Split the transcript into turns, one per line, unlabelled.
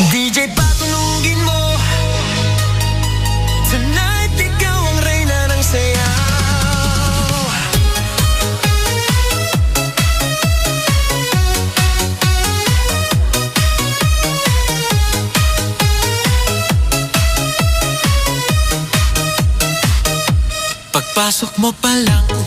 DJ patulugin mo. Tonight ikaw ang reyna ng sayaw. Pagpasok mo pa lang